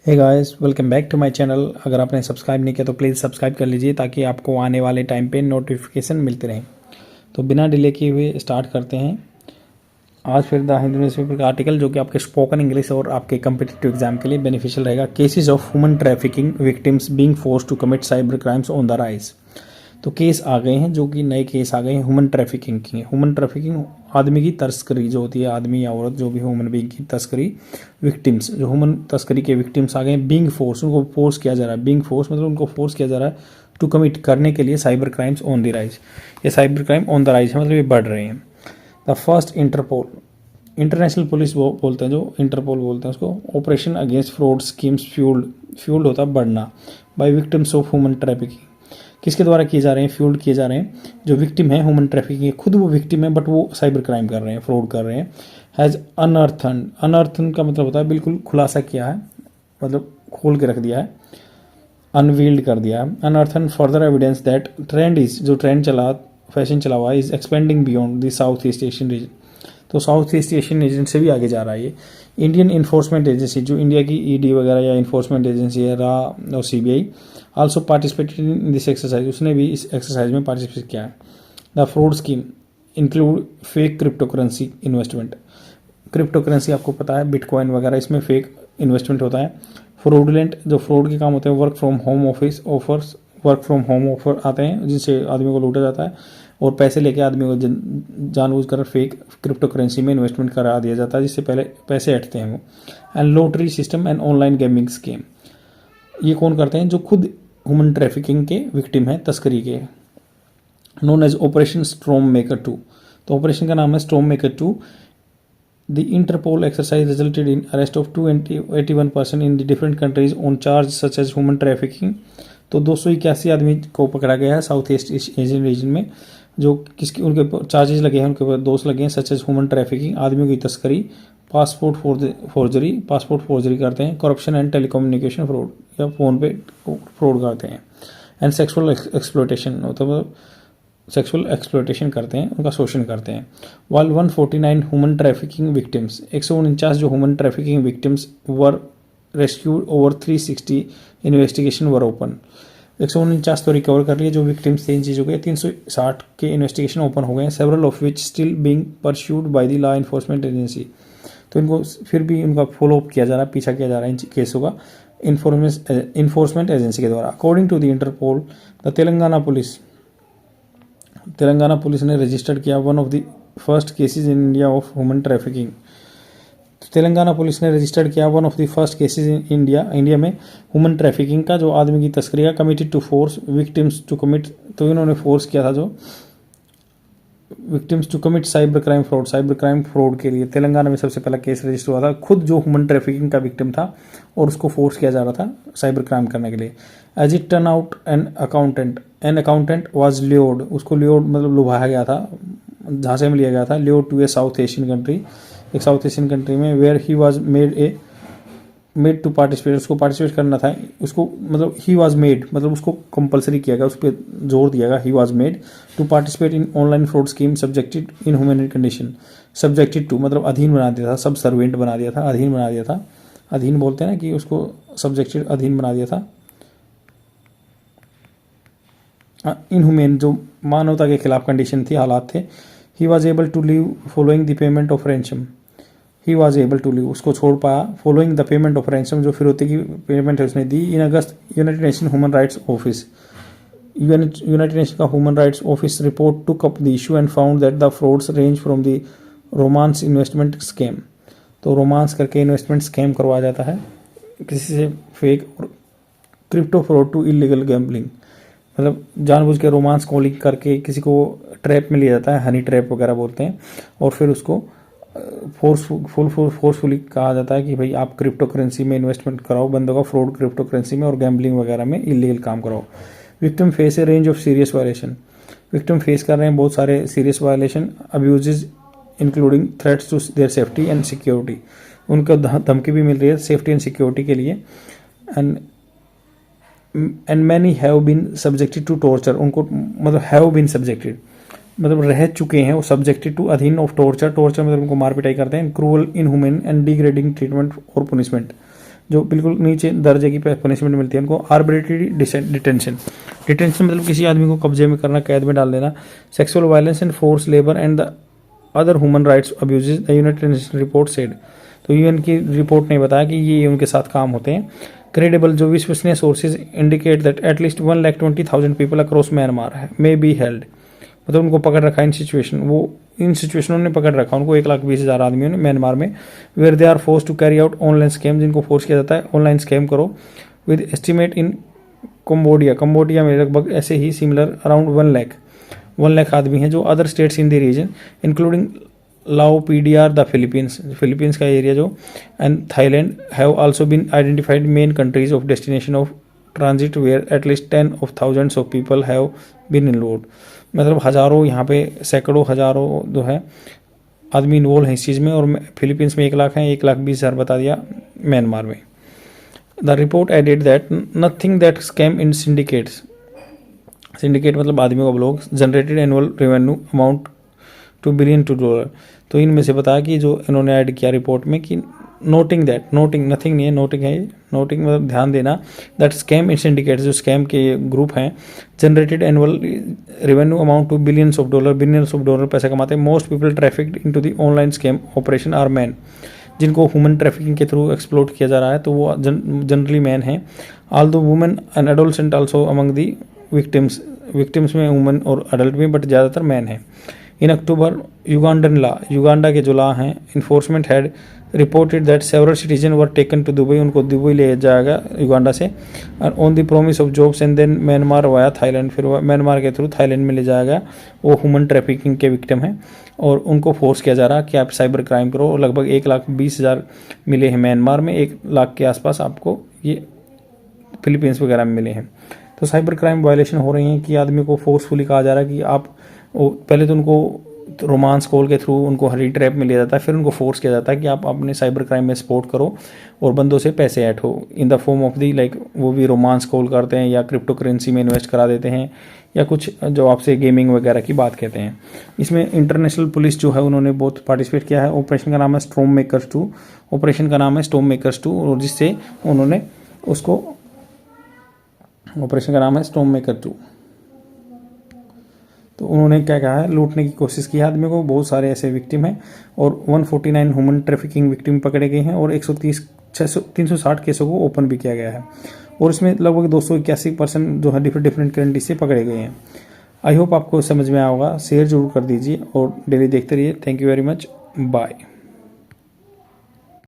Hey guys, welcome back to my channel. अगर आपने subscribe नहीं किया तो प्लीज़ सब्सक्राइब कर लीजिए ताकि आपको आने वाले टाइम पे नोटिफिकेशन मिलते रहें। तो बिना डिले किए हुए स्टार्ट करते हैं आज फिर द हिंदू न्यूज़पेपर का आर्टिकल, जो कि आपके स्पोकन इंग्लिश और आपके कम्पिटिटिव एग्जाम के लिए बेनिफिशियल रहेगा। Cases of human trafficking victims being force to commit cyber crimes on the rise. तो केस आ गए हैं, जो कि नए केस आ गए हैं ह्यूमन ट्रैफिकिंग की। ह्यूमन ट्रैफिकिंग आदमी की तस्करी जो होती है, आदमी या औरत जो भी ह्यूमन बीइंग की तस्करी। विक्टिम्स जो ह्यूमन तस्करी के विक्टिम्स आ गए हैं। बीइंग फोर्स, उनको फोर्स किया जा रहा है। बीइंग फोर्स मतलब उनको फोर्स किया जा रहा है टू कमिट करने के लिए cyber crimes on the rise. ये cyber crime on the rise है, मतलब ये बढ़ रहे हैं। The first Interpol, international police वो बोलते हैं, जो इंटरपोल बोलते हैं उसको, operation against fraud schemes fuelled होता है बढ़ना by victims of human trafficking. किसके द्वारा किए जा रहे हैं? फ्यूल्ड किए जा रहे हैं जो विक्टिम है ह्यूमन ट्रैफिकिंग के, खुद वो विक्टिम है बट वो साइबर क्राइम कर रहे हैं, फ्रॉड कर रहे हैं। हैज़ अनअर्थन, अनअर्थन का मतलब होता है बिल्कुल खुलासा किया है, मतलब खोल के रख दिया है, अनवील्ड कर दिया है। Unearthed further evidence that trend is, जो ट्रेंड चला, फैशन चला हुआ है, is expanding beyond the south east Asian region. तो साउथ ईस्ट एशियन रीजन से भी आगे जा रहा है ये। इंडियन इन्फोर्समेंट एजेंसी, जो इंडिया की ईडी वगैरह या इन्फोर्समेंट एजेंसी है, रा और CBI, also participated in this exercise, उसने भी इस एक्सरसाइज में पार्टिसिपेट किया है। The fraud scheme include fake crypto currency investment. Crypto currency आपको पता है, बिटकॉइन वगैरह, इसमें फेक इन्वेस्टमेंट होता है। फ्रॉडुलेंट, जो फ्रॉड के काम होते हैं, work from home office offers, work from home offer आते हैं जिनसे आदमी को लूटा जाता है और पैसे लेके आदमी को जानबूझकर फेक क्रिप्टो करेंसी में इन्वेस्टमेंट करा दिया जाता है, जिससे पहले पैसे हटते हैं वो। And lottery system and online gaming scheme, ये कौन करते हैं? जो खुद ह्यूमन ट्रैफिकिंग के विक्टिम है, तस्करी के। Known as operation storm maker 2, तो ऑपरेशन का नाम है storm maker 2। The Interpol exercise resulted in arrest of 281 person in the different countries on charge such as human trafficking। तो 281 आदमी को पकड़ा गया है साउथ ईस्ट एशियन रीजन में, जो किसकी उनके चार्जेस लगे हैं, उनके ऊपर दोष लगे हैं, सच एज ह्यूमन ट्रैफिकिंग, आदमियों की तस्करी, पासपोर्ट फॉर्जरी करते हैं, करप्शन एंड टेलीकम्युनिकेशन फ्रॉड, या फ़ोन पे फ्रॉड करते हैं, एंड सेक्सुअल एक्सप्लॉयटेशन, मतलब सेक्सुअल एक्सप्लॉयटेशन करते हैं, उनका शोषण करते हैं। वाल 149 ह्यूमन ट्रैफिकिंग विक्टिम्स, 149 जो ह्यूमन ट्रैफिकिंग विक्टिम्स वर रेस्क्यूड, ओवर 360 इन्वेस्टिगेशन वर ओपन। 149 तो रिकवर कर लिए जो विक्टिम्स थे इन चीज़ों के, 360 के इन्वेस्टिगेशन ओपन हो गए हैं। Several of which still being pursued by the law enforcement agency, तो इनको फिर भी उनका फॉलो अप किया जा रहा है, पीछा किया जा रहा है इन केसों का इन्फोर्समेंट एजेंसी के द्वारा। According to the Interpol, the Telangana police ने रजिस्टर्ड किया one of the first cases in India of human trafficking. Telangana police ने रजिस्टर्ड किया one of the first cases in India में ह्यूमन ट्रैफिकिंग का, जो आदमी की तस्करी का, committed to force victims to commit, तो इन्होंने फोर्स किया था जो victims to commit cyber crime fraud के लिए। तेलंगाना में सबसे पहला केस रजिस्टर हुआ था, खुद जो ह्यूमन ट्रैफिकिंग का विक्टिम था और उसको फोर्स किया जा रहा था साइबर क्राइम करने के लिए। As it turn out an accountant was lured, उसको ल्योर्ड मतलब लुभाया गया था, झांसे में लिया गया था, lured to a South Asian country, एक साउथ एशियन कंट्री में, where he was made to participate, उसको पार्टिसिपेट करना था, उसको मतलब ही वाज मेड मतलब उसको कंपलसरी किया गया, उस पर जोर दिया गया, he was made to participate in online fraud scheme subjected in human condition. Subjected to मतलब अधीन बना दिया था, सब सर्वेंट बना दिया था, अधीन बना दिया था, अधीन बोलते हैं ना कि उसको सब्जेक्टेड, अधीन बना दिया था। इनह्यूमन जो मानवता के खिलाफ कंडीशन थी, हालात थे। He was able to leave following the payment of ransom, he was able to leave, उसको छोड़ पाया, following the payment of ransom, जो फिरौती की पेमेंट है उसने दी। In August United Nation human rights office, United Nation का human rights office report took up the issue and found that the frauds range from the romance investment scam, तो romance करके investment scam करवाया जाता है किसी से, fake और crypto fraud to illegal gambling, मतलब जानबूझ के रोमांस कॉलिंग करके किसी को ट्रैप में लिया जाता है, हनी ट्रैप वगैरह बोलते हैं, और फिर उसको फोर्सफुली कहा जाता है कि भाई आप क्रिप्टो करेंसी में इन्वेस्टमेंट कराओ, बंदों का फ्रॉड क्रिप्टो करेंसी में और गैम्बलिंग वगैरह में इलीगल काम कराओ। Victim face a range of serious violation, victim face कर रहे हैं बहुत सारे serious violation, abuses including threats to their safety and security, उनको धमकी भी मिल रही है सेफ्टी एंड सिक्योरिटी के लिए। And many have been subjected to torture, उनको मतलब हैव बीन सब्जेक्टेड मतलब रह चुके हैं वो, सब्जेक्टेड टू अधीन ऑफ टॉर्चर, टॉर्चर मतलब उनको मार पिटाई करते हैं, cruel inhuman and degrading treatment और पनिशमेंट, जो बिल्कुल नीचे दर्जे की पनिशमेंट मिलती है उनको आर्बिट्रेरी डिटेंशन। डिटेंशन मतलब किसी आदमी को कब्जे में करना, कैद में डाल देना। Sexual violence and force labour and the other human rights abuses, the United nation report said. तो यूएन की रिपोर्ट ने बताया कि ये उनके साथ काम होते हैं। क्रेडिबल जो विश्वसनीय sources indicate that at least 1,20,000 people across Myanmar may be held, मतलब उनको पकड़ रखा इन सिचुएशनों ने पकड़ रखा उनको 1,20,000 आदमियों ने म्यांमार में, where they are force to carry out online scam, जिनको फोर्स किया जाता है ऑनलाइन स्कैम करो, विद एस्टिमेट इन कंबोडिया में लगभग ऐसे ही सिमिलर अराउंड 1 लाख आदमी हैं। जो other states in the region including Lao PDR the Philippines का एरिया जो and Thailand have also been identified main countries of destination of transit where at least 10,000 of people have been involved. मतलब हज़ारों, यहाँ पे सैकड़ों हज़ारों जो है आदमी इन्वॉल्व हैं इस चीज़ में। और फिलीपींस में 1 लाख हैं, 1,20,000 बता दिया म्यांमार में। The report added that nothing that scam in syndicate मतलब आदमियों का blog generated annual revenue amount $2 billion. तो इनमें से बताया कि जो इन्होंने ऐड किया रिपोर्ट में कि नोटिंग नथिंग नहीं है, नोटिंग है, नोटिंग मतलब ध्यान देना, दैट स्कैम इन सिंडिकेट्स जो स्कैम के ग्रुप हैं generated annual revenue amount to billions of dollar पैसा कमाते हैं। Most people trafficked into the online scam operation are man, जिनको ह्यूमन ट्रैफिकिंग के थ्रू एक्सप्लोर किया जा रहा है तो वो जनरली मैन हैं। All the women and adolescent also among the victims में वुमेन और अडल्ट में, बट ज़्यादातर मैन हैं। इन अक्टूबर युगांडा के जो लॉ हैं enforcement had reported that several citizen were taken to Dubai, उनको दुबई ले जाएगा युगांडा से, और on the promise of jobs and then Myanmar via Thailand, फिर म्यांमार के थ्रू थाईलैंड में ले जाएगा। वो ह्यूमन ट्रैफिकिंग के विक्टिम हैं और उनको फोर्स किया जा रहा है कि आप साइबर क्राइम करो। और लगभग 1,20,000 मिले हैं म्यांमार में, 1 लाख के आसपास आपको ये फिलीपींस वगैरह में मिले हैं। तो साइबर क्राइम वायलेशन हो रही हैं कि आदमी को फोर्सफुली कहा जा रहा है कि आप पहले तो उनको रोमांस कॉल के थ्रू उनको हरी ट्रैप में लिया जाता है, फिर उनको फोर्स किया जाता है कि आप अपने साइबर क्राइम में सपोर्ट करो और बंदों से पैसे ऐड हो in the form of the like वो भी रोमांस कॉल करते हैं या क्रिप्टो करेंसी में इन्वेस्ट करा देते हैं या कुछ जो आपसे गेमिंग वगैरह की बात कहते हैं। इसमें इंटरनेशनल पुलिस जो है उन्होंने बहुत पार्टिसिपेट किया है। ऑपरेशन का नाम है स्टॉर्म मेकर्स 2 और जिससे उन्होंने उसको ऑपरेशन का नाम है स्टॉर्म मेकर 2। तो उन्होंने क्या कहा है, लूटने की कोशिश की है आदमी को। बहुत सारे ऐसे विक्टिम हैं और 149 ह्यूमन ट्रैफिकिंग विक्टिम पकड़े गए हैं और 360 केसों को ओपन भी किया गया है और इसमें लगभग 281% जो है डिफरेंट कंट्री से पकड़े गए हैं। आई होप आपको समझ में आया होगा। शेयर जरूर कर दीजिए और डेली देखते रहिए। Thank you very much, bye.